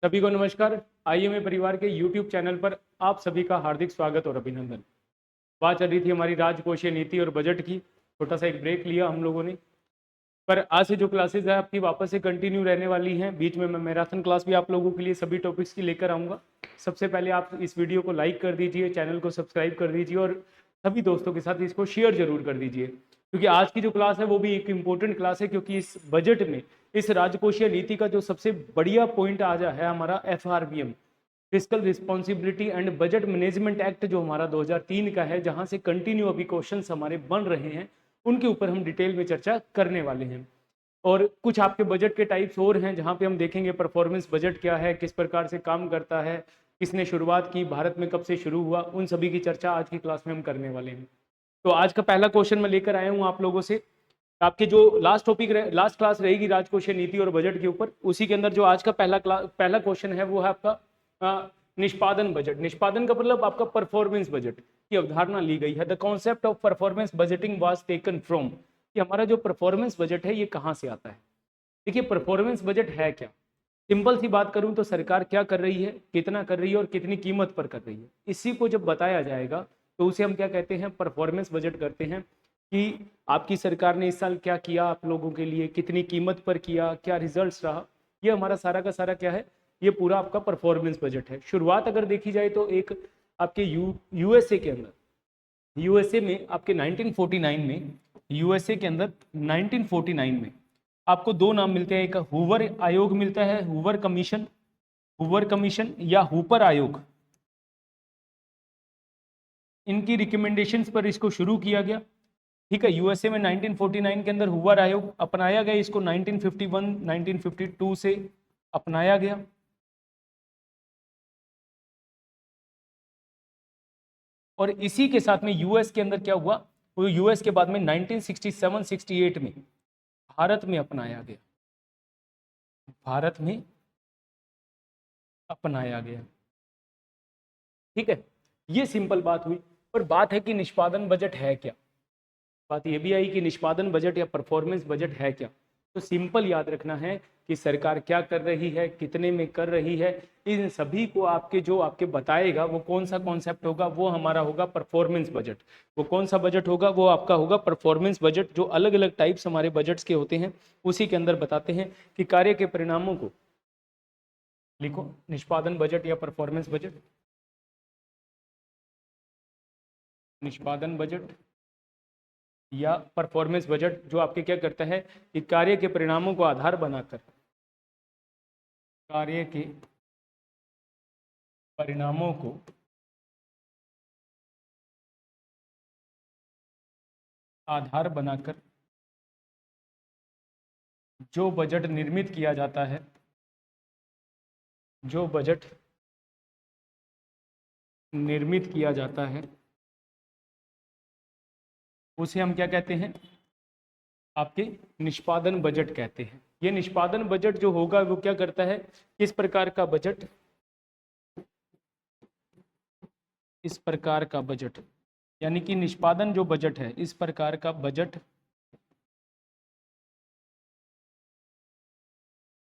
सभी को नमस्कार। आईएमए परिवार के YouTube चैनल पर आप सभी का हार्दिक स्वागत और अभिनंदन। बात चल रही थी हमारी राजकोषीय नीति और बजट की। छोटा सा एक ब्रेक लिया हम लोगों ने, पर आज से जो क्लासेस है आपकी वापस से कंटिन्यू रहने वाली हैं। बीच में मैं मैराथन क्लास भी आप लोगों के लिए सभी टॉपिक्स की लेकर आऊँगा। सबसे पहले आप इस वीडियो को लाइक कर दीजिए, चैनल को सब्सक्राइब कर दीजिए और सभी दोस्तों के साथ इसको शेयर जरूर कर दीजिए, क्योंकि आज की जो क्लास है वो भी एक इम्पोर्टेंट क्लास है। क्योंकि इस बजट में, इस राजकोषीय नीति का जो सबसे बढ़िया पॉइंट आज है हमारा FRBM, physical responsibility and budget management act, जो हमारा 2003 का है, जहां से कंटिन्यू अभी क्वेश्चंस हमारे बन रहे हैं, उनके ऊपर हम डिटेल में चर्चा करने वाले हैं। और कुछ आपके बजट के टाइप्स और हैं जहां पे हम देखेंगे परफॉर्मेंस बजट क्या है, किस प्रकार से काम करता है, किसने शुरुआत की, भारत में कब से शुरू हुआ, उन सभी की चर्चा आज की क्लास में हम करने वाले हैं। तो आज का पहला क्वेश्चन मैं लेकर आया हूं आप लोगों से। आपके जो लास्ट क्लास रहेगी राजकोषीय नीति और बजट के ऊपर, उसी के अंदर जो आज का पहला क्वेश्चन है वो है आपका निष्पादन बजट। निष्पादन का मतलब आपका परफॉर्मेंस बजट की अवधारणा ली गई है। The concept of performance budgeting was taken from, कि हमारा जो परफॉर्मेंस बजट है ये कहाँ से आता है। देखिए, परफॉर्मेंस बजट है क्या। सिंपल सी बात करूं तो सरकार क्या कर रही है, कितना कर रही है और कितनी कीमत पर कर रही है, इसी को जब बताया जाएगा तो उसे हम क्या कहते हैं, परफॉर्मेंस बजट करते हैं। कि आपकी सरकार ने इस साल क्या किया आप लोगों के लिए, कितनी कीमत पर किया, क्या रिजल्ट्स रहा, ये हमारा सारा का सारा क्या है, ये पूरा आपका परफॉर्मेंस बजट है। शुरुआत अगर देखी जाए तो एक आपके यूएसए के अंदर, यूएसए में आपके 1949 में, यूएसए के अंदर 1949 में आपको दो नाम मिलते हैं। एक हूवर आयोग मिलता है, हूवर कमीशन, हूवर कमीशन या हुपर आयोग। इनकी रिकमेंडेशंस पर इसको शुरू किया गया। ठीक है, यूएसए में 1949 के अंदर हूवर आयोग अपनाया गया, इसको 1951 1952 से अपनाया गया। और इसी के साथ में यूएस के अंदर क्या हुआ, वो यूएस के बाद में 1967-68 में भारत में अपनाया गया, भारत में अपनाया गया। ठीक है, ये सिंपल बात हुई। पर बात है कि निष्पादन बजट है क्या। बात ये भी आई कि निष्पादन बजट या परफॉर्मेंस बजट है क्या। तो सिंपल याद रखना है कि सरकार क्या कर रही है, कितने में कर रही है, इन सभी को आपके जो आपके बताएगा वो कौन सा कॉन्सेप्ट होगा, वो हमारा होगा परफॉर्मेंस बजट। वो कौन सा बजट होगा, वो आपका होगा परफॉर्मेंस बजट। जो अलग अलग टाइप्स हमारे बजट्स के होते हैं उसी के अंदर बताते हैं कि कार्य के परिणामों को लिखो, निष्पादन बजट या परफॉर्मेंस बजट। निष्पादन बजट या परफॉर्मेंस बजट जो आपके क्या करता है कि कार्य के परिणामों को आधार बनाकर, कार्य के परिणामों को आधार बनाकर जो बजट निर्मित किया जाता है, जो बजट निर्मित किया जाता है, उसे हम क्या कहते हैं, आपके निष्पादन बजट कहते हैं। ये निष्पादन बजट जो होगा वो क्या करता है, किस प्रकार का बजट, इस प्रकार का बजट, यानी कि निष्पादन जो बजट है, इस प्रकार का बजट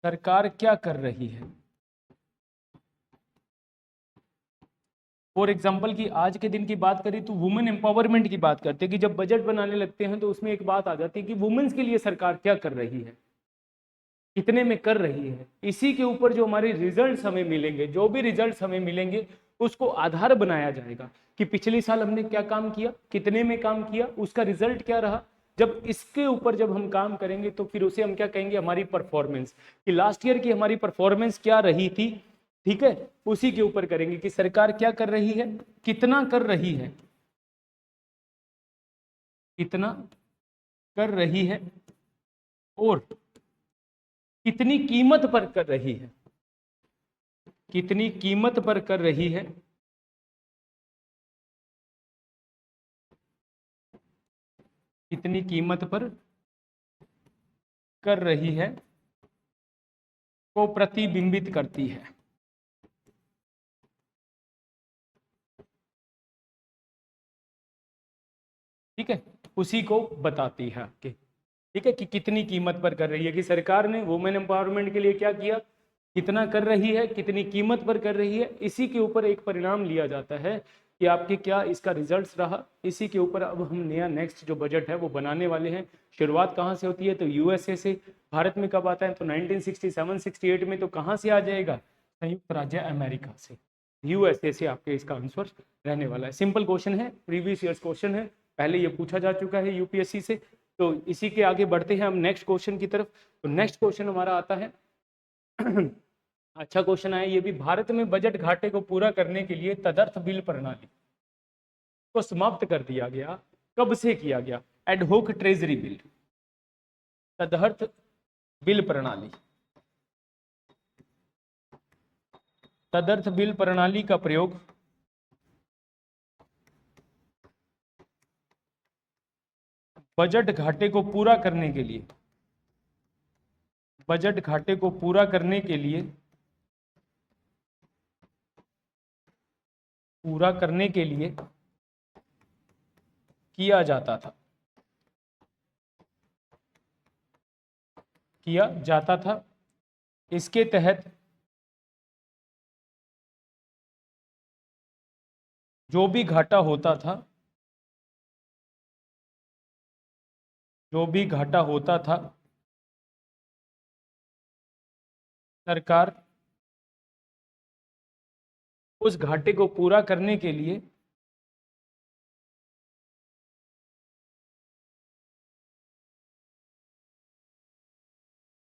सरकार क्या कर रही है। फॉर एग्जाम्पल की आज के दिन की बात करें तो वुमेन एम्पावरमेंट की बात करते हैं कि जब बजट बनाने लगते हैं तो उसमें एक बात आ जाती है कि वुमेन्स के लिए सरकार क्या कर रही है, कितने में कर रही है। इसी के ऊपर जो हमारे रिजल्ट्स हमें मिलेंगे, जो भी रिजल्ट्स हमें मिलेंगे उसको आधार बनाया जाएगा कि पिछले साल हमने क्या काम किया, कितने में काम किया, उसका रिजल्ट क्या रहा। जब इसके ऊपर जब हम काम करेंगे तो फिर उसे हम क्या कहेंगे, हमारी परफॉर्मेंस, कि लास्ट ईयर की हमारी परफॉर्मेंस क्या रही थी। ठीक है, उसी के ऊपर करेंगे कि सरकार क्या कर रही है, कितना कर रही है, कितना कर रही है और कितनी कीमत पर कर रही है, कितनी कीमत पर कर रही है, कितनी कीमत पर कर रही है, को प्रतिबिंबित करती है। ठीक है, उसी को बताती है आपके। ठीक है, कि कितनी कीमत पर कर रही है, कि सरकार ने वुमेन एम्पावरमेंट के लिए क्या किया, कितना कर रही है, कितनी कीमत पर कर रही है, इसी के ऊपर एक परिणाम लिया जाता है कि आपके क्या इसका रिजल्ट्स रहा। इसी के ऊपर अब हम नया नेक्स्ट जो बजट है वो बनाने वाले हैं। शुरुआत कहाँ से होती है, तो यूएसए से। भारत में कब आता है, तो 1967-68 में। तो कहाँ से आ जाएगा, संयुक्त राज्य अमेरिका से। यूएसए से आपके इसका आंसर रहने वाला है। सिंपल क्वेश्चन है, प्रीवियस ईयर्स क्वेश्चन है, पहले ये पूछा जा चुका है यूपीएससी से। तो इसी के आगे बढ़ते हैं हम नेक्स्ट क्वेश्चन की तरफ। तो नेक्स्ट क्वेश्चन हमारा आता है अच्छा क्वेश्चन है ये भी। भारत में बजट घाटे को पूरा करने के लिए तदर्थ बिल प्रणाली को समाप्त कर दिया गया। कब से किया गया, एडहोक ट्रेजरी बिल, तदर्थ बिल प्रणाली। तदर्थ बिल प्रणाली का प्रयोग बजट घाटे को पूरा करने के लिए, बजट घाटे को पूरा करने के लिए, पूरा करने के लिए किया जाता था, किया जाता था। इसके तहत जो भी घाटा होता था, जो भी घाटा होता था, सरकार उस घाटे को पूरा करने के लिए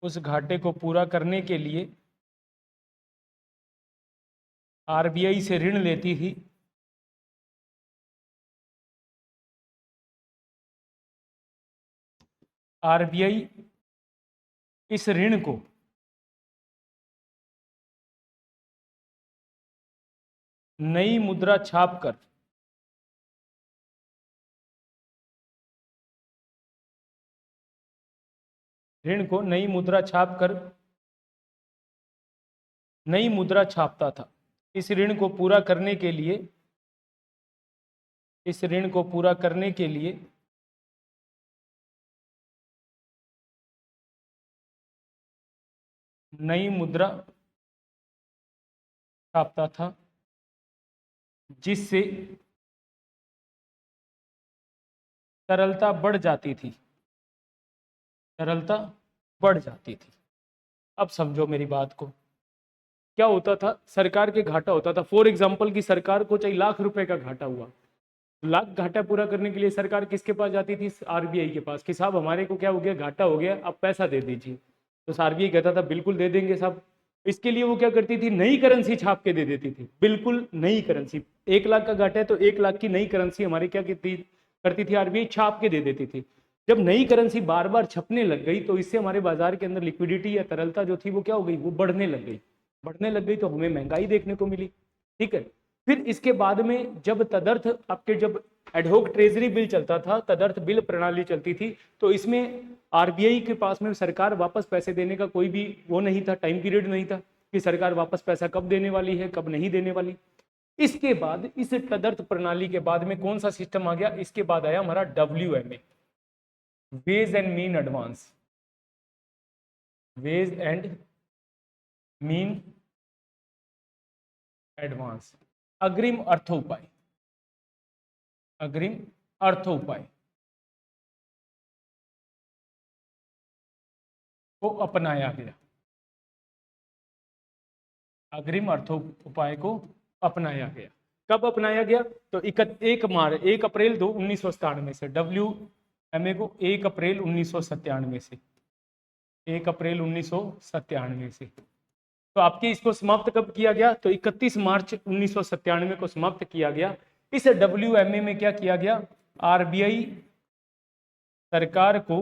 उस घाटे को पूरा करने के लिए आरबीआई से ऋण लेती थी। आरबीआई इस ऋण को नई मुद्रा छापकर ऋण को नई मुद्रा छापकर नई मुद्रा छापता था। इस ऋण को पूरा करने के लिए, इस ऋण को पूरा करने के लिए नई मुद्रा छापता था, जिससे तरलता बढ़ जाती थी, तरलता बढ़ जाती थी। अब समझो मेरी बात को। क्या होता था, सरकार के घाटा होता था। फॉर एग्जाम्पल की सरकार को चाहिए लाख रुपए का घाटा हुआ, लाख घाटा पूरा करने के लिए सरकार किसके पास जाती थी, आरबीआई के पास, कि साहब हमारे को क्या हो गया, घाटा हो गया, अब पैसा दे दीजिए। तो आरबीआई कहता था बिल्कुल दे देंगे साहब। इसके लिए वो क्या करती थी, नई करेंसी छाप के दे देती थी, बिल्कुल नई करेंसी। 1 लाख का घाटा है तो 1 लाख की नई करेंसी हमारी क्या करती थी, आरबीआई छाप के दे देती थी। जब नई करेंसी बार बार छपने लग गई तो इससे हमारे बाजार के अंदर लिक्विडिटी या तरलता जो थी वो क्या हो गई, वो बढ़ने लग गई। बढ़ने लग गई तो हमें महंगाई देखने को मिली। ठीक है, फिर इसके बाद में जब तदर्थ आपके जब एडहोक ट्रेजरी बिल चलता था, तदर्थ बिल प्रणाली चलती थी, तो इसमें आरबीआई के पास में सरकार वापस पैसे देने का कोई भी वो नहीं था, टाइम पीरियड नहीं था कि सरकार वापस पैसा कब देने वाली है, कब नहीं देने वाली। इसके बाद इस तदर्थ प्रणाली के बाद में कौन सा सिस्टम आ गया, इसके बाद आया हमारा WMA, ways and mean advance, ways and mean advance, अग्रिम अर्थोपाय, अग्रिम अर्थोपाय को अपनाया गया, अग्रिम अर्थोपाय को अपनाया गया। कब अपनाया गया, तो 1 अप्रैल 1997 से, WMA को 1 अप्रैल 1997 से, 1 अप्रैल 1997 से। तो आपके इसको समाप्त कब किया गया, तो 31 मार्च 1997 को समाप्त किया गया। इस WMA में क्या किया गया, आरबीआई सरकार को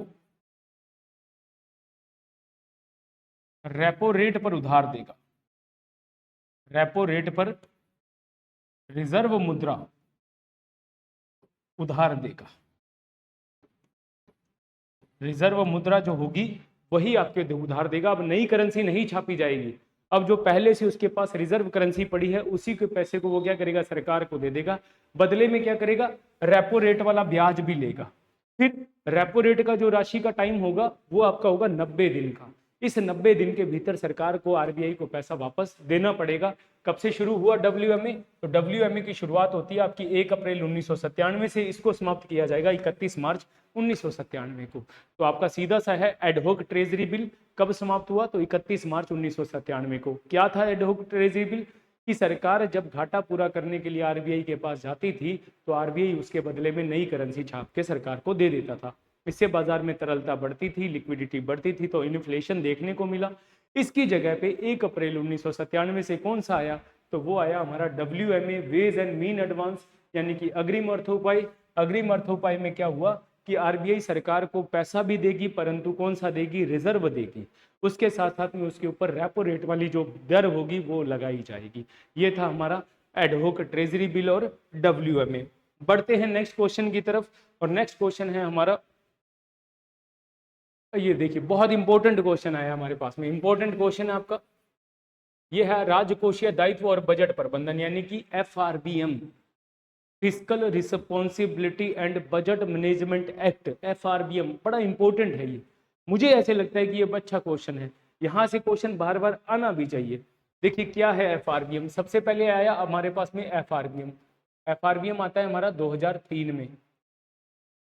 रेपो रेट पर उधार देगा, रेपो रेट पर रिजर्व मुद्रा उधार देगा। रिजर्व मुद्रा जो होगी वही आपके उधार देगा। अब नई करेंसी नहीं छापी जाएगी, अब जो पहले से उसके पास रिजर्व करेंसी पड़ी है उसी के पैसे को वो क्या करेगा, सरकार को दे देगा। बदले में क्या करेगा, रेपो रेट वाला ब्याज भी लेगा। फिर रेपो रेट का जो राशि का टाइम होगा वो आपका होगा 90 दिन का। इस 90 दिन के भीतर सरकार को आरबीआई को पैसा वापस देना पड़ेगा। कब से शुरू हुआ डब्ल्यूएमए? तो डब्ल्यूएमए की शुरुआत होती है आपकी 1 अप्रैल 1997 से, इसको समाप्त किया जाएगा 31 मार्च 1997 को। तो आपका सीधा सा है एडहोक ट्रेजरी बिल कब समाप्त हुआ? तो 31 मार्च 1997 को। क्या था एडहोक ट्रेजरी बिल? कि सरकार जब घाटा पूरा करने के लिए आरबीआई के पास जाती थी तो आरबीआई उसके बदले में नई करेंसी छाप के सरकार को दे देता था। इससे बाजार में तरलता बढ़ती थी, लिक्विडिटी बढ़ती थी, तो इन्फ्लेशन देखने को मिला। इसकी जगह पे 1 अप्रैल 1997 से कौन सा आया? तो वो आया हमारा WMA, veg and mean advance, यानी कि अग्रिम अर्थोपाय। अग्रिम अर्थोपाय में क्या हुआ कि आरबीआई सरकार को पैसा भी देगी, परंतु कौन सा देगी? रिजर्व देगी। उसके साथ साथ में उसके ऊपर रेपो रेट वाली जो दर होगी वो लगाई जाएगी। ये था हमारा एडहोक ट्रेजरी बिल और डब्ल्यूएमए। बढ़ते हैं नेक्स्ट क्वेश्चन की तरफ, और नेक्स्ट क्वेश्चन है हमारा, ये देखिए बहुत इंपॉर्टेंट क्वेश्चन आया हमारे पास में। इंपॉर्टेंट क्वेश्चन है आपका, ये है राजकोषीय दायित्व और बजट प्रबंधन, यानी कि FRBM, physical responsibility and budget management act, FRBM. बड़ा इंपॉर्टेंट है ये, मुझे ऐसे लगता है कि ये अच्छा क्वेश्चन है, यहाँ से क्वेश्चन बार बार आना भी चाहिए। देखिए क्या है एफआरबीएम। सबसे पहले आया हमारे पास में एफआरबीएम। एफआरबीएम आता है हमारा 2003 में,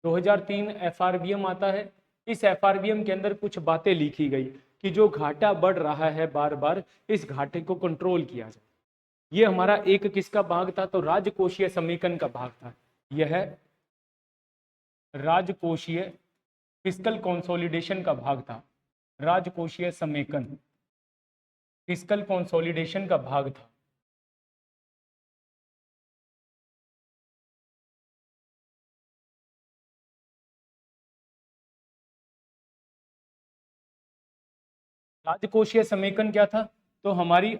2003 एफआरबीएम आता है। इस एफआरबीएम के अंदर कुछ बातें लिखी गई कि जो घाटा बढ़ रहा है बार बार, इस घाटे को कंट्रोल किया जाए। ये हमारा एक किसका भाग था? तो राजकोषीय समेकन का भाग था। यह है राजकोषीय फिस्कल कंसोलिडेशन का भाग था। राजकोषीय समेकन, फिस्कल कंसोलिडेशन का भाग था। राजकोषीय समेकन क्या था? तो हमारी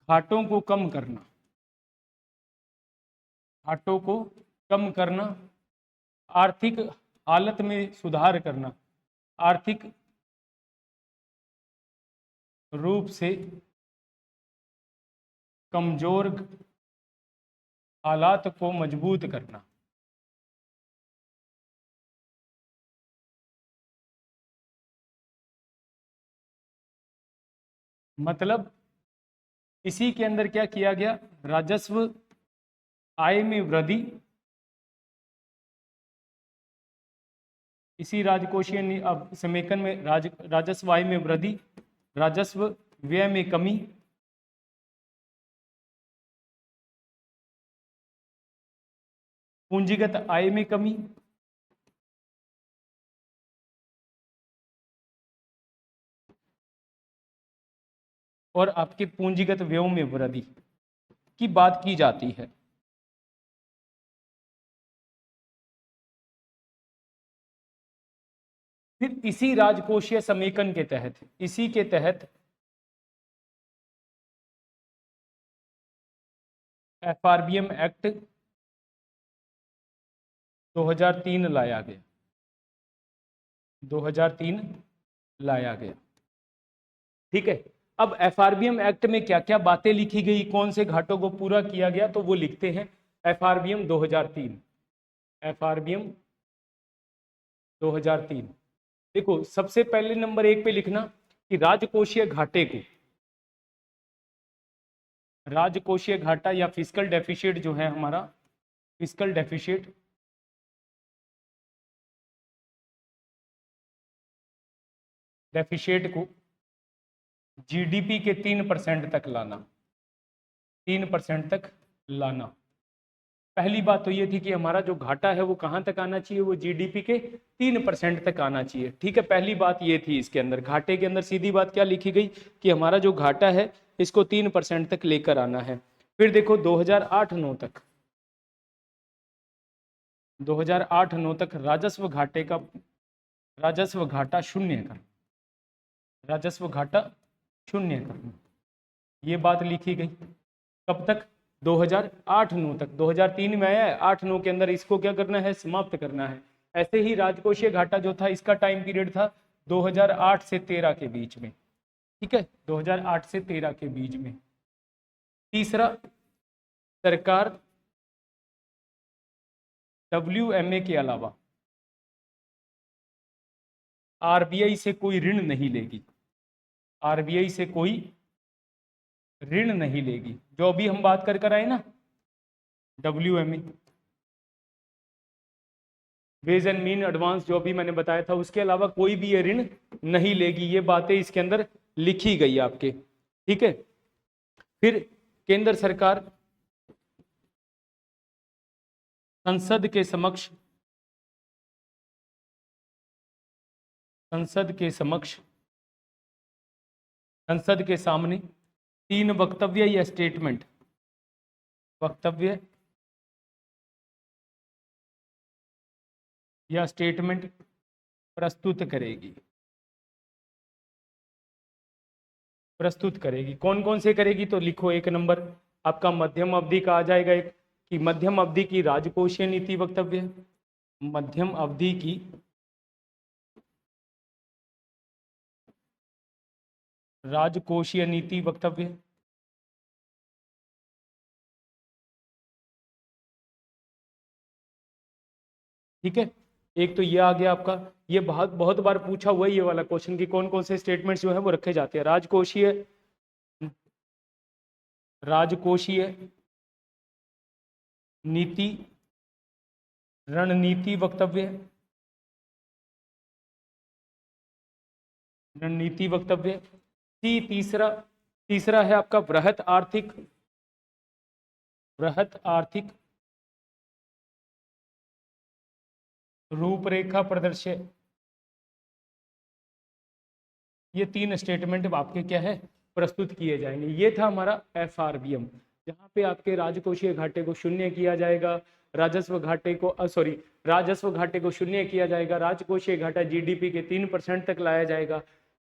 घाटों को कम करना, घाटों को कम करना, आर्थिक हालत में सुधार करना, आर्थिक रूप से कमजोर हालात को मजबूत करना। मतलब इसी के अंदर क्या किया गया? राजस्व आय में वृद्धि, इसी राजकोषीय अब समेकन में राजस्व आय में वृद्धि, राजस्व व्यय में कमी, पूंजीगत आय में कमी, और आपके पूंजीगत व्ययों में वृद्धि की बात की जाती है। फिर इसी राजकोषीय समेकन के तहत, इसी के तहत एफआरबीएम एक्ट 2003 लाया गया, 2003 लाया गया। ठीक है, अब एफआरबीएम एक्ट में क्या क्या बातें लिखी गई, कौन से घाटों को पूरा किया गया, तो वो लिखते हैं एफआरबीएम 2003। एफआरबीएम 2003 देखो, सबसे पहले नंबर 1 पे लिखना कि राजकोषीय घाटे को, राजकोषीय घाटा या फिस्कल डेफिशिएट जो है हमारा, फिस्कल डेफिशिएट, डेफिशिएट को जीडीपी के 3% तक लाना, 3% तक लाना। पहली बात तो ये थी कि हमारा जो घाटा है वो कहाँ तक आना चाहिए? वो जीडीपी के 3% तक आना चाहिए। ठीक है, पहली बात ये थी। इसके अंदर घाटे के अंदर सीधी बात क्या लिखी गई कि हमारा जो घाटा है इसको 3% तक लेकर आना है। फिर देखो 2008-9 तक, 2008-9 तक राजस्व घाटे का, राजस्व घाटा शून्य करना, राजस्व घाटा शून्य करना, ये बात लिखी गई। कब तक? 2008-9 तक। 2003 में आया है, 8-9 के अंदर इसको क्या करना है? समाप्त करना है। ऐसे ही राजकोषीय घाटा जो था इसका टाइम पीरियड था 2008 से 13 के बीच में। ठीक है, 2008 से 13 के बीच में। तीसरा, सरकार डब्ल्यूएमए के अलावा आरबीआई से कोई ऋण नहीं लेगी। आरबीआई से कोई ऋण नहीं लेगी, जो अभी हम बात कर आए ना, WMA, ways and mean advance, जो भी मैंने बताया था, उसके अलावा कोई भी ये ऋण नहीं लेगी। ये बातें इसके अंदर लिखी गई आपके, ठीक है। फिर केंद्र सरकार संसद के समक्ष संसद के सामने 3 वक्तव्य या स्टेटमेंट, वक्तव्य या स्टेटमेंट प्रस्तुत करेगी। कौन कौन से करेगी, तो लिखो। 1 नंबर आपका मध्यम अवधि का आ जाएगा, एक कि मध्यम अवधि की राजकोषीय नीति वक्तव्य, मध्यम अवधि की राजकोषीय नीति वक्तव्य। ठीक है, एक तो ये आ गया आपका। ये बहुत बहुत बार पूछा हुआ है ये वाला क्वेश्चन कि कौन कौन से स्टेटमेंट्स जो है वो रखे जाते हैं। राजकोषीय नीति, रणनीति वक्तव्य, रणनीति वक्तव्य। तीसरा है आपका बृहत आर्थिक रूपरेखा प्रदर्शन। ये 3 स्टेटमेंट आपके क्या है, प्रस्तुत किए जाएंगे। ये था हमारा FRBM, जहाँ पे आपके राजकोषीय घाटे को शून्य किया जाएगा, राजस्व घाटे को शून्य किया जाएगा, राजकोषीय घाटा GDP के 3% तक लाया जाएगा।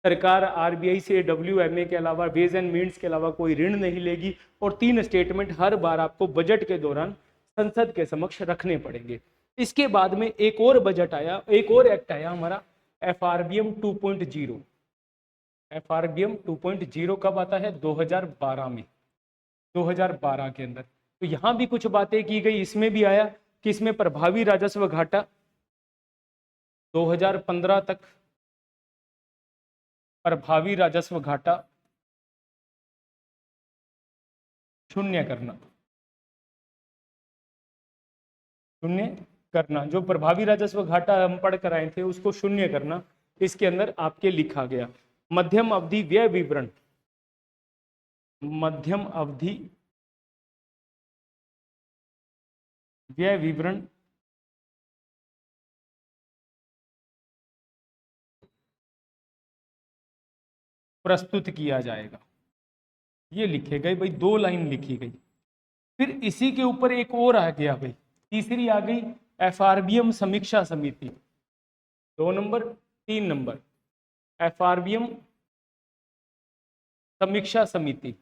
सरकार RBI से WMA के अलावा, वेज एंड मीन्स के अलावा कोई ऋण नहीं लेगी, और 3 स्टेटमेंट हर बार आपको बजट के दौरान संसद के समक्ष रखने पड़ेंगे। इसके बाद में एक और एक्ट आया हमारा FRBM 2.0। FRBM 2.0 कब आता है, 2012 में, 2012 के अंदर। तो यहां भी कुछ बातें की गई, इसमें भी आया कि इसमें प्रभावी राजस्व घाटा 2015 तक, प्रभावी राजस्व घाटा शून्य करना, जो प्रभावी राजस्व घाटा हम पढ़ कर आए थे उसको शून्य करना, इसके अंदर आपके लिखा गया। मध्यम अवधि व्यय विवरण, मध्यम अवधि व्यय विवरण प्रस्तुत किया जाएगा। ये लिखे गए भाई, 2 लाइन लिखी गई। फिर इसी के ऊपर एक और आ गया भाई, तीसरी आ गई FRBM समीक्षा समिति, 2 नंबर। 3 नंबर FRBM समीक्षा समिति,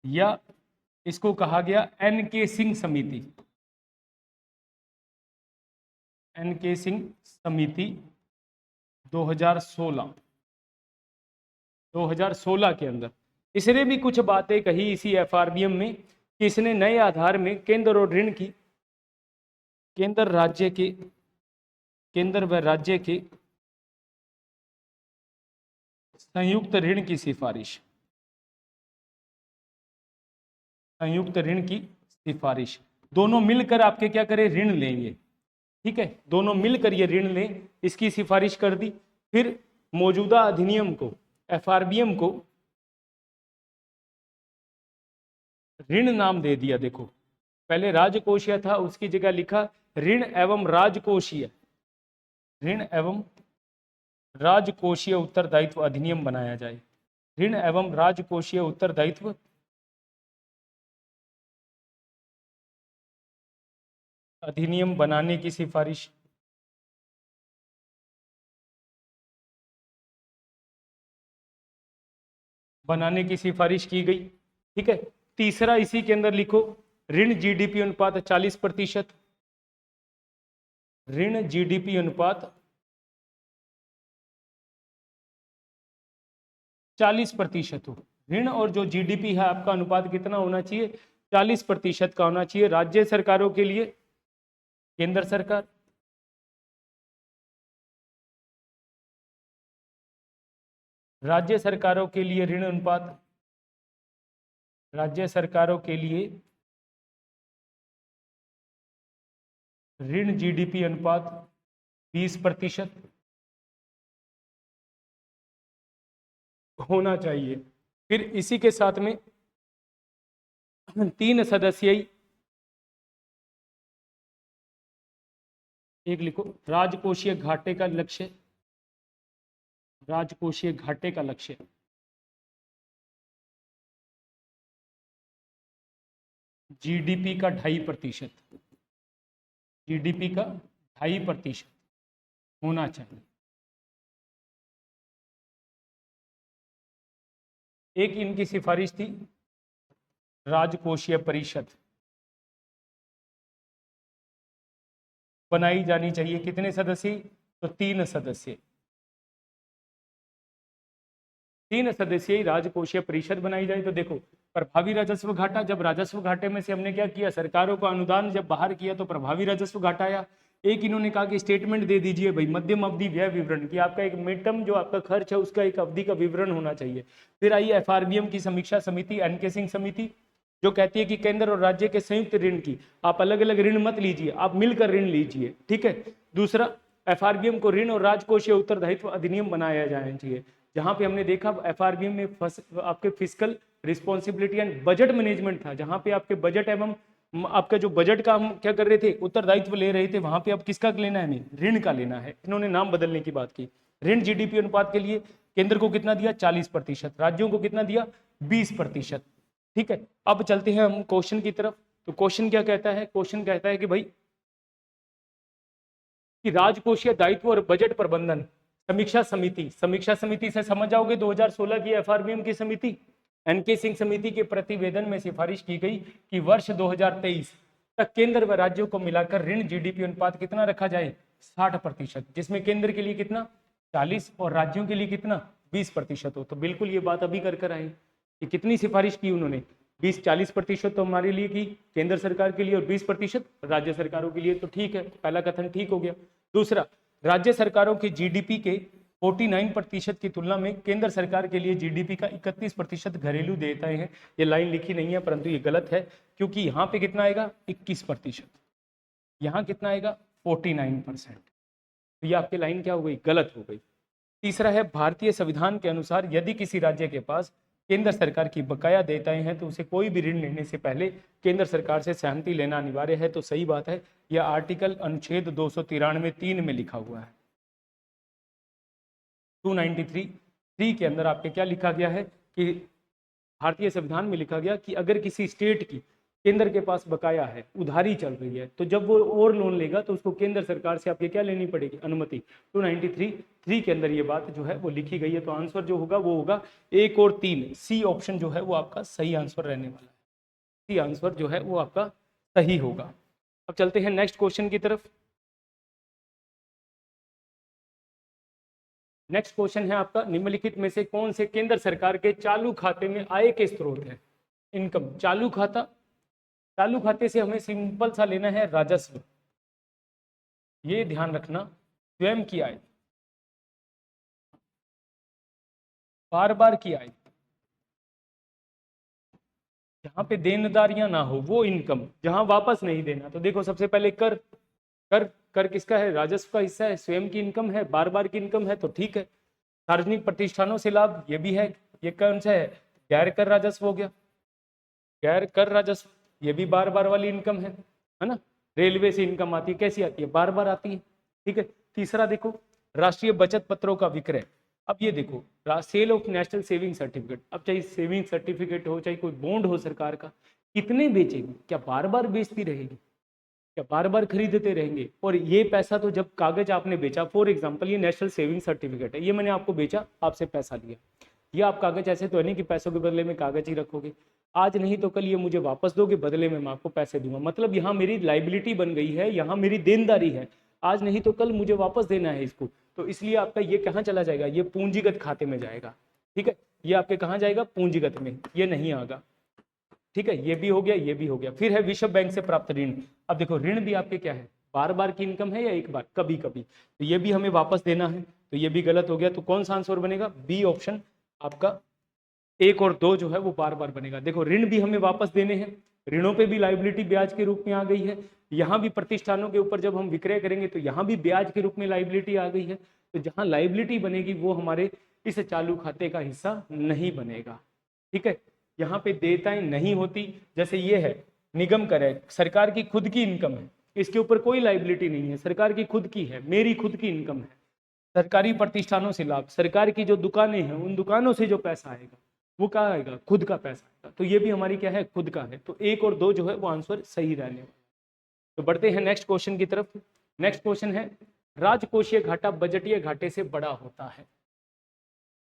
या इसको कहा गया NK सिंह समिति, NK सिंह समिति 2016 के अंदर। इसने भी कुछ बातें कही इसी FRBM में कि इसने नए आधार में केंद्र और ऋण की, केंद्र व राज्य के संयुक्त ऋण की सिफारिश, दोनों मिलकर आपके क्या करें, ऋण लेंगे। ठीक है, दोनों मिलकर ये ऋण लें, इसकी सिफारिश कर दी। फिर मौजूदा अधिनियम को, FRBM को ऋण नाम दे दिया। देखो, पहले राजकोषीय था, उसकी जगह लिखा ऋण एवं राजकोषीय उत्तरदायित्व अधिनियम बनाया जाए। ऋण एवं राजकोषीय उत्तरदायित्व अधिनियम बनाने की सिफारिश, की गई। ठीक है, तीसरा इसी के अंदर लिखो ऋण GDP अनुपात 40%, ऋण GDP अनुपात 40% हो। ऋण और जो GDP है आपका अनुपात कितना होना चाहिए, 40% का होना चाहिए। राज्य सरकारों के लिए, केंद्र सरकार राज्य सरकारों के लिए ऋण अनुपात, राज्य सरकारों के लिए ऋण जीडीपी अनुपात 20% होना चाहिए। फिर इसी के साथ में 3 सदस्यीय, एक लिखो, राजकोषीय घाटे का लक्ष्य, राजकोषीय घाटे का लक्ष्य जीडीपी का 2.5%, जीडीपी का 2.5% होना चाहिए। एक इनकी सिफारिश थी राजकोषीय परिषद बनाई जानी चाहिए, कितने सदस्य? तो 3 सदस्य, 3 सदस्यीय राजकोषीय परिषद बनाई जाए। तो देखो प्रभावी राजस्व घाटा, जब राजस्व घाटे में से हमने क्या किया, सरकारों को अनुदान जब बाहर किया तो प्रभावी राजस्व घाटा आया। एक इन्होंने कहा कि स्टेटमेंट दे दीजिए भाई, मध्यम अवधि व्यय विवरण की, आपका एक मिड टर्म जो आपका खर्च है उसका एक अवधि का विवरण होना चाहिए। फिर आई एफआरबीएम की समीक्षा समिति, एनके सिंह समिति, जो कहती है कि केंद्र और राज्य के संयुक्त ऋण की, आप अलग अलग ऋण मत लीजिए, आप मिलकर ऋण लीजिए, ठीक है। दूसरा, एफआरबीएम को ऋण और राजकोषीय उत्तरदायित्व अधिनियम बनाया जाना चाहिए, जहां पे हमने देखा एफआरबीएम में आपके fiscal responsibility and budget management था, जहां पे आपके बजट एवं आपका जो बजट का हम क्या कर रहे थे, उत्तरदायित्व ले रहे थे, वहां पे अब किसका लेना है, हमें ऋण का लेना है। इन्होंने नाम बदलने की बात की। ऋण जीडीपी अनुपात के लिए केंद्र को कितना दिया, 40%, राज्यों को कितना दिया, 20%, ठीक है। अब चलते हैं हम क्वेश्चन की तरफ। तो क्वेश्चन क्या कहता है, क्वेश्चन कहता है कि भाई कि राजकोषीय दायित्व और बजट प्रबंधन समीक्षा समिति, समीक्षा समिति से समझ जाओगे 2016 की एफआरबीएम की समिति, एनके सिंह समिति के प्रतिवेदन में सिफारिश की गई कि वर्ष 2023 तक केंद्र व राज्यों को मिलाकर ऋण जीडीपी अनुपात कितना रखा जाए, 60%, जिसमें केंद्र के लिए कितना 40 और राज्यों के लिए कितना 20% हो। तो बिल्कुल ये बात अभी कर आए कि कितनी सिफारिश की उन्होंने, 40% तो हमारे लिए की केंद्र सरकार के लिए और 20% राज्य सरकारों के लिए। तो ठीक है, पहला कथन ठीक हो गया। दूसरा, राज्य सरकारों के जीडीपी के 49% की तुलना में केंद्र सरकार के लिए जीडीपी का 31% घरेलू देयताएं हैं। ये लाइन लिखी नहीं है परंतु ये गलत है, क्योंकि यहाँ पे कितना आएगा 21%, यहाँ कितना आएगा 49%। तो ये आपकी लाइन क्या हो गई, गलत हो गई। तीसरा है, भारतीय संविधान के अनुसार यदि किसी राज्य के पास केंद्र सरकार की बकाया देयताएं हैं तो उसे कोई भी ऋण लेने से पहले केंद्र सरकार से सहमति लेना अनिवार्य है। तो सही बात है, यह आर्टिकल अनुच्छेद 293(3) में लिखा हुआ है। 293(3) के अंदर आपके क्या लिखा गया है कि भारतीय संविधान में लिखा गया कि अगर किसी स्टेट की केंद्र के पास बकाया है, उधारी चल रही है, तो जब वो और लोन लेगा तो उसको केंद्र सरकार से आपके क्या लेनी पड़ेगी, अनुमति। 293(3) के अंदर ये बात जो है वो लिखी गई है। तो आंसर जो होगा वो होगा 1 और 3, सी ऑप्शन जो है वो आपका सही आंसर रहने वाला है। सी आंसर जो है वो आपका सही होगा। अब चलते हैं नेक्स्ट क्वेश्चन की तरफ। नेक्स्ट क्वेश्चन है आपका, निम्नलिखित में से कौन से केंद्र सरकार के चालू खाते में आय के स्रोत है, इनकम। चालू खाता, चालू खाते से हमें सिंपल सा लेना है राजस्व, ये ध्यान रखना, स्वयं की आय, बार बार की आय, जहां पे देनदारियां ना हो वो इनकम, जहां वापस नहीं देना। तो देखो सबसे पहले कर, कर कर किसका है, राजस्व का हिस्सा है, स्वयं की इनकम है, बार बार की इनकम है, तो ठीक है। सार्वजनिक प्रतिष्ठानों से लाभ, ये भी है, ये कौन सा है, गैर कर राजस्व हो गया, गैर कर राजस्व, ये भी बार बार वाली इनकम है ना। रेलवे से इनकम आती है, कैसी आती है, बार बार आती है, ठीक है। तीसरा देखो, राष्ट्रीय बचत पत्रों का विक्रय। अब ये देखो, sale of national saving certificate, अब चाहे सेविंग सर्टिफिकेट हो चाहे कोई बॉन्ड हो सरकार का, कितने बेचेगी, क्या बार बार बेचती रहेगी, क्या बार बार खरीदते रहेंगे। और ये पैसा तो जब कागज आपने बेचा, फॉर एग्जांपल ये नेशनल सेविंग सर्टिफिकेट है, ये मैंने आपको बेचा, आपसे पैसा लिया, ये आप कागज ऐसे तो है नहीं कि पैसों के बदले में कागज ही रखोगे, आज नहीं तो कल ये मुझे वापस दोगे, बदले में मैं आपको पैसे दूंगा, मतलब यहाँ मेरी लाइबिलिटी बन गई है, यहाँ मेरी देनदारी है, आज नहीं तो कल मुझे वापस देना है इसको। तो इसलिए आपका ये कहाँ चला जाएगा, ये पूंजीगत खाते में जाएगा, ठीक है। ये आपके कहाँ जाएगा, पूंजीगत में, ये नहीं आएगा, ठीक है। ये भी हो गया, ये भी हो गया। फिर है विश्व बैंक से प्राप्त ऋण। अब देखो ऋण भी आपके क्या है, बार बार की इनकम है या एक बार, कभी कभी, तो ये भी हमें वापस देना है, तो ये भी गलत हो गया। तो कौन सा आंसर बनेगा, बी ऑप्शन आपका 1 और 2 जो है वो बार बार बनेगा। देखो ऋण भी हमें वापस देने हैं, ऋणों पे भी लाइबिलिटी ब्याज के रूप में आ गई है, यहाँ भी प्रतिष्ठानों के ऊपर जब हम विक्रय करेंगे तो यहाँ भी ब्याज के रूप में लाइबिलिटी आ गई है। तो जहाँ लाइबिलिटी बनेगी वो हमारे इस चालू खाते का हिस्सा नहीं बनेगा। ठीक है, यहाँ पे देयताएं नहीं होती, जैसे ये है निगम कर है, सरकार की खुद की इनकम है, इसके ऊपर कोई लाइबिलिटी नहीं है, सरकार की खुद की है, मेरी खुद की इनकम है। सरकारी प्रतिष्ठानों से लाभ, सरकार की जो दुकानें हैं उन दुकानों से जो पैसा आएगा वो क्या आएगा, खुद का पैसा आएगा। तो ये भी हमारी क्या है, खुद का है। तो 1 और 2 जो है वो आंसर सही रहने वाला। तो बढ़ते हैं नेक्स्ट क्वेश्चन की तरफ। नेक्स्ट क्वेश्चन है, राजकोषीय घाटा बजटीय घाटे से बड़ा होता है।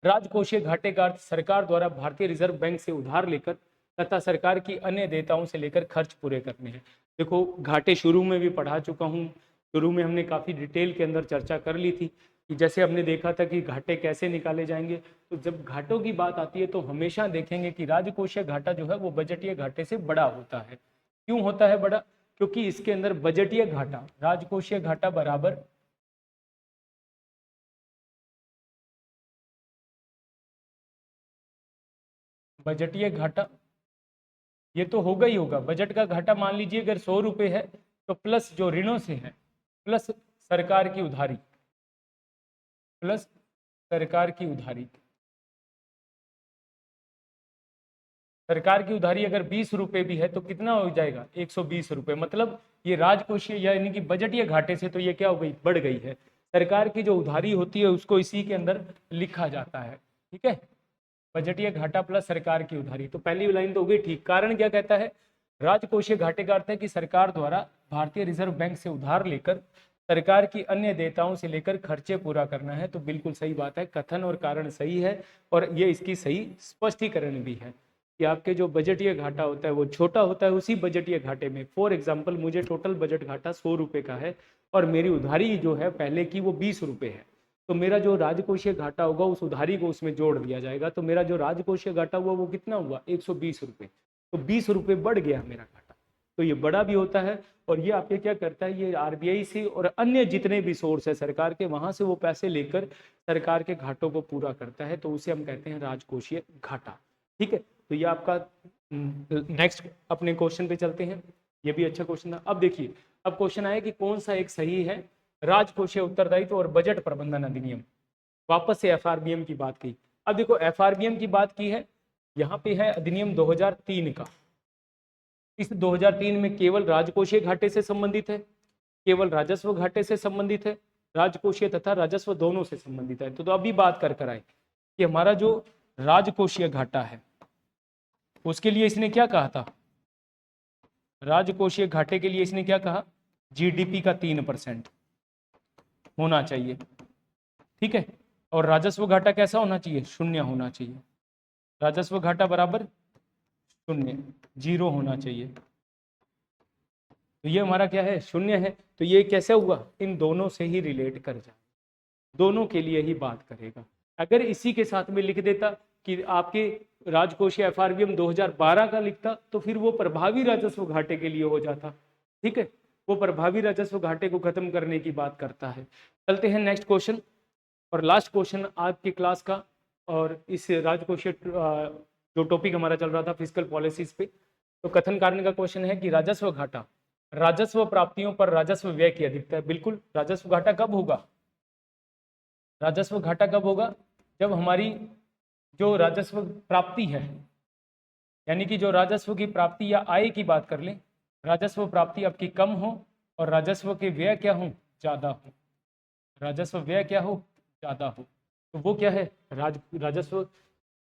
राजकोषीय घाटे का अर्थ सरकार द्वारा भारतीय रिजर्व बैंक से उधार लेकर तथा सरकार की अन्य देयताओं से लेकर खर्च पूरे करने हैं। देखो घाटे शुरू में भी पढ़ा चुका हूँ, शुरू में हमने काफ़ी डिटेल के अंदर चर्चा कर ली थी कि जैसे हमने देखा था कि घाटे कैसे निकाले जाएंगे। तो जब घाटों की बात आती है तो हमेशा देखेंगे कि राजकोषीय घाटा जो है वो बजटीय घाटे से बड़ा होता है। क्यों होता है बड़ा, क्योंकि इसके अंदर बजटीय घाटा राजकोषीय घाटा बराबर बजटीय घाटा, ये तो होगा ही होगा। बजट का घाटा मान लीजिए अगर 100 रुपये है तो प्लस जो ऋणों से है प्लस सरकार की उधारी, प्लस सरकार की उधारी, सरकार की उधारी अगर 20 रुपये भी है तो कितना हो जाएगा, 120 रुपये। मतलब ये राजकोषीय यानी कि बजटीय घाटे से तो ये क्या हो गई, बढ़ गई है। सरकार की जो उधारी होती है उसको इसी के अंदर लिखा जाता है। ठीक है, बजटीय घाटा प्लस सरकार की उधारी। तो पहली लाइन तो हो गई ठीक। कारण क्या कहता है, राजकोषीय घाटे का अर्थ है कि सरकार द्वारा भारतीय रिजर्व बैंक से उधार लेकर सरकार की अन्य देयताओं से लेकर खर्चे पूरा करना है। तो बिल्कुल सही बात है, कथन और कारण सही है और ये इसकी सही स्पष्टीकरण भी है कि आपके जो बजटीय घाटा होता है वो छोटा होता है उसी बजटीय घाटे में। फॉर एग्जाम्पल मुझे टोटल बजट घाटा 100 रुपये का है और मेरी उधारी जो है पहले की वो 20 रुपये है, तो मेरा जो राजकोषीय घाटा होगा उस उधारी को उसमें जोड़ दिया जाएगा। तो मेरा जो राजकोषीय घाटा हुआ वो कितना हुआ, 120 रुपये। तो 20 रुपये बढ़ गया मेरा घाटा, तो ये बड़ा भी होता है। और ये आपके क्या करता है, ये आरबीआई से और अन्य जितने भी सोर्स है सरकार के, वहां से वो पैसे लेकर सरकार के घाटों को पूरा करता है। तो उसे हम कहते हैं राजकोषीय घाटा। ठीक है, तो ये आपका नेक्स्ट अपने क्वेश्चन पे चलते हैं। ये भी अच्छा क्वेश्चन था। अब देखिए, अब क्वेश्चन आया कि कौन सा एक सही है, राजकोषीय उत्तरदायित्व और बजट प्रबंधन अधिनियम। वापस से एफआरबीएम की बात की। अब देखो एफआरबीएम की बात की है, यहाँ पे है अधिनियम 2003 का। इस 2003 में केवल राजकोषीय घाटे से संबंधित है, केवल राजस्व घाटे से संबंधित है, राजकोषीय तथा राजस्व दोनों से संबंधित है। तो अभी बात कर आए कि हमारा जो राजकोषीय घाटा है उसके लिए इसने क्या कहा था, राजकोषीय घाटे के लिए इसने क्या कहा, जीडीपी का 3% होना चाहिए। ठीक है, और राजस्व घाटा कैसा होना चाहिए, 0 होना चाहिए। राजस्व घाटा बराबर 0, 0 होना चाहिए। तो ये हमारा क्या है, 0 है। तो ये कैसे हुआ, इन दोनों से ही रिलेट कर जाए, दोनों के लिए ही बात करेगा। अगर इसी के साथ में लिख देता कि आपके राजकोषीय एफआरबीएम 2012 का लिखता तो फिर वो प्रभावी राजस्व घाटे के लिए हो जाता। ठीक है, वो प्रभावी राजस्व घाटे को खत्म करने की बात करता है। चलते हैं नेक्स्ट क्वेश्चन और लास्ट क्वेश्चन आज की क्लास का। और इस राजकोषीय जो टॉपिक हमारा चल रहा था फिस्कल पॉलिसीज पे, तो कथन कारण का क्वेश्चन है कि राजस्व घाटा राजस्व प्राप्तियों पर राजस्व व्यय की अधिकता है। बिल्कुल, राजस्व घाटा कब होगा, राजस्व घाटा कब होगा, जब हमारी जो राजस्व प्राप्ति है, यानी कि जो राजस्व की प्राप्ति या आय की बात कर लें, राजस्व प्राप्ति आपकी कम हो और राजस्व के व्यय क्या हो, ज्यादा हो। राजस्व व्यय क्या हो, ज्यादा हो, तो वो क्या है, राजस्व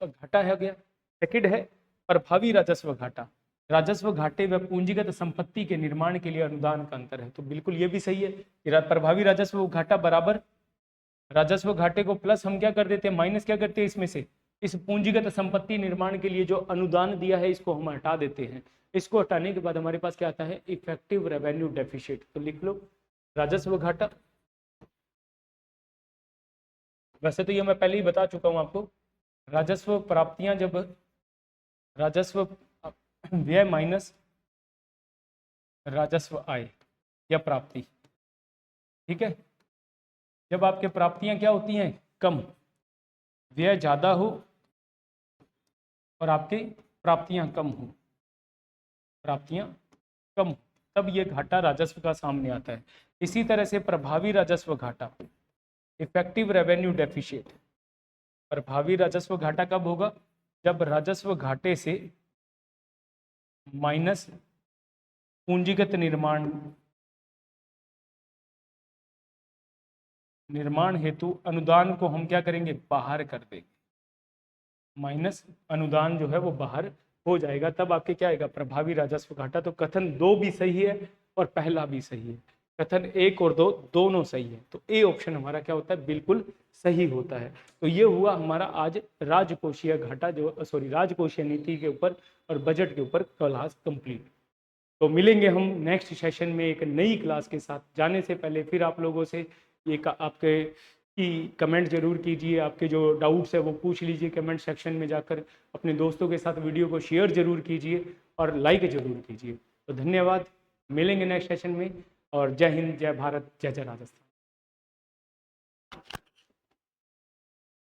घाटा है गया। सेकंड है प्रभावी राजस्व घाटा, राजस्व घाटे व पूंजीगत संपत्ति के निर्माण के लिए अनुदान का अंतर है। तो बिल्कुल ये भी सही है कि प्रभावी राजस्व घाटा बराबर राजस्व घाटे को प्लस हम क्या कर देते हैं, माइनस क्या करते हैं इसमें से, इस पूंजीगत संपत्ति निर्माण के लिए जो अनुदान दिया है इसको हम हटा देते हैं। इसको हटाने के बाद हमारे पास क्या आता है, इफेक्टिव रेवेन्यू डेफिसिट। तो लिख लो राजस्व घाटा। वैसे तो ये मैं पहले ही बता चुका हूं आपको, राजस्व प्राप्तियां जब राजस्व व्यय माइनस राजस्व आय या प्राप्ति। ठीक है, जब आपके प्राप्तियां क्या होती हैं, कम, व्यय ज्यादा हो और आपकी प्राप्तियां कम हो, प्राप्तियां कम हो, तब ये घाटा राजस्व का सामने आता है। इसी तरह से प्रभावी राजस्व घाटा, इफेक्टिव रेवेन्यू डेफिशिएट, प्रभावी राजस्व घाटा कब होगा? जब राजस्व घाटे से माइनस पूंजीगत निर्माण हेतु अनुदान को हम क्या करेंगे? बाहर कर देंगे, माइनस अनुदान जो है वो बाहर हो जाएगा, तब आपके क्या आएगा? प्रभावी राजस्व घाटा। तो कथन 2 भी सही है और पहला भी सही है, कथन 1 और 2 दोनों सही है। तो ए ऑप्शन हमारा क्या होता है? बिल्कुल सही होता है। तो ये हुआ हमारा आज राजकोषीय घाटा, जो राजकोषीय नीति के ऊपर और बजट के ऊपर क्लास कंप्लीट। तो मिलेंगे हम नेक्स्ट सेशन में एक नई क्लास के साथ। जाने से पहले फिर आप लोगों से ये आपके की कमेंट जरूर कीजिए, आपके जो डाउट्स है वो पूछ लीजिए कमेंट सेक्शन में जाकर, अपने दोस्तों के साथ वीडियो को शेयर जरूर कीजिए और लाइक जरूर कीजिए। तो धन्यवाद, मिलेंगे नेक्स्ट सेशन में, और जय हिंद, जय भारत, जय जय राजस्थान।